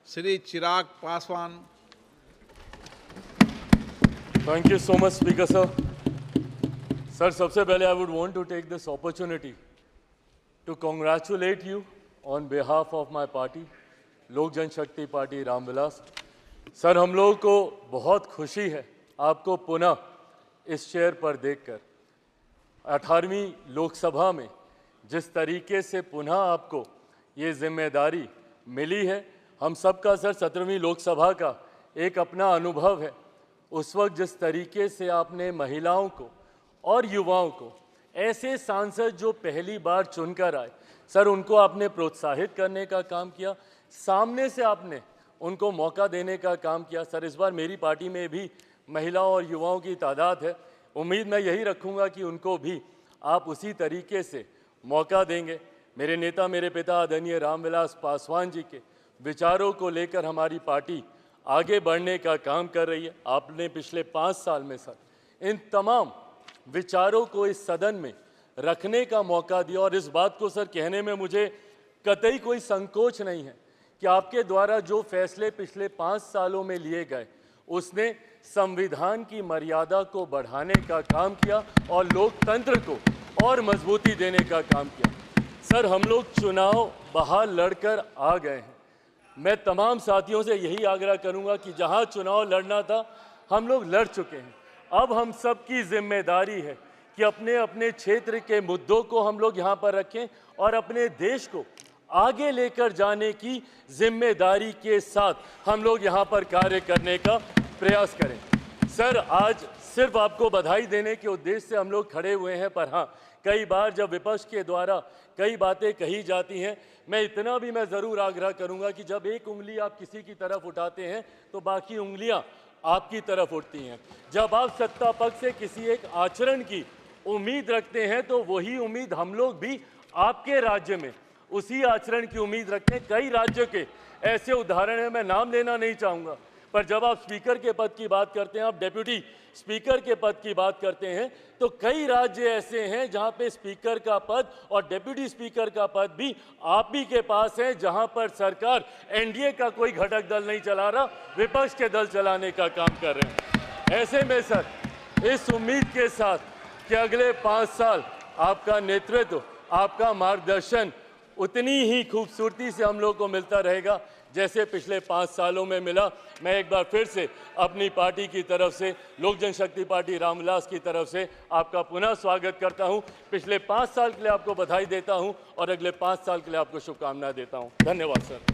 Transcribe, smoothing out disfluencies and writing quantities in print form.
Shri Chirag Paswan. Thank you so much, Speaker sir. Sir, सबसे पहले I would want to take this opportunity to congratulate you on behalf of my party, लोक जनशक्ति party Ramvilas. Sir, हम लोगों को बहुत खुशी है आपको पुनः इस चेयर पर देखकर. 18वीं लोकसभा में जिस तरीके से पुनः आपको ये जिम्मेदारी मिली है, हम सबका सर 17वीं लोकसभा का एक अपना अनुभव है. उस वक्त जिस तरीके से आपने महिलाओं को और युवाओं को, ऐसे सांसद जो पहली बार चुनकर आए, सर उनको आपने प्रोत्साहित करने का काम किया, सामने से आपने उनको मौका देने का काम किया. सर, इस बार मेरी पार्टी में भी महिलाओं और युवाओं की तादाद है. उम्मीद मैं यही रखूंगा कि उनको भी आप उसी तरीके से मौका देंगे. मेरे नेता, मेरे पिता आदरणीय रामविलास पासवान जी के विचारों को लेकर हमारी पार्टी आगे बढ़ने का काम कर रही है. आपने पिछले 5 साल में सर इन तमाम विचारों को इस सदन में रखने का मौका दिया और इस बात को सर कहने में मुझे कतई कोई संकोच नहीं है कि आपके द्वारा जो फैसले पिछले 5 सालों में लिए गए, उसने संविधान की मर्यादा को बढ़ाने का काम किया और लोकतंत्र को और मजबूती देने का काम किया. सर, हम लोग चुनाव बाहर लड़कर आ गए हैं. मैं तमाम साथियों से यही आग्रह करूंगा कि जहां चुनाव लड़ना था, हम लोग लड़ चुके हैं. अब हम सब की जिम्मेदारी है कि अपने अपने क्षेत्र के मुद्दों को हम लोग यहाँ पर रखें और अपने देश को आगे लेकर जाने की जिम्मेदारी के साथ हम लोग यहाँ पर कार्य करने का प्रयास करें. सर, आज सिर्फ आपको बधाई देने के उद्देश्य से हम लोग खड़े हुए हैं, पर हाँ, कई बार जब विपक्ष के द्वारा कई बातें कही जाती हैं, मैं इतना भी मैं ज़रूर आग्रह करूंगा कि जब एक उंगली आप किसी की तरफ उठाते हैं तो बाकी उंगलियां आपकी तरफ उठती हैं. जब आप सत्ता पक्ष से किसी एक आचरण की उम्मीद रखते हैं तो वही उम्मीद हम लोग भी आपके राज्य में उसी आचरण की उम्मीद रखते हैं. कई राज्यों के ऐसे उदाहरण हैं, मैं नाम लेना नहीं चाहूँगा, पर जब आप स्पीकर के पद की बात करते हैं, आप डेप्यूटी स्पीकर के पद की बात करते हैं, तो कई राज्य ऐसे हैं जहां पे स्पीकर का पद और डेप्यूटी स्पीकर का पद भी आप ही के पास है, जहां पर सरकार एनडीए का कोई घटक दल नहीं चला रहा, विपक्ष के दल चलाने का काम कर रहे हैं. ऐसे में सर, इस उम्मीद के साथ कि अगले 5 साल आपका नेतृत्व, आपका मार्गदर्शन उतनी ही खूबसूरती से हम लोग को मिलता रहेगा जैसे पिछले 5 सालों में मिला. मैं एक बार फिर से अपनी पार्टी की तरफ से, लोक जनशक्ति पार्टी रामविलास की तरफ से आपका पुनः स्वागत करता हूं. पिछले 5 साल के लिए आपको बधाई देता हूं और अगले 5 साल के लिए आपको शुभकामनाएं देता हूं. धन्यवाद सर.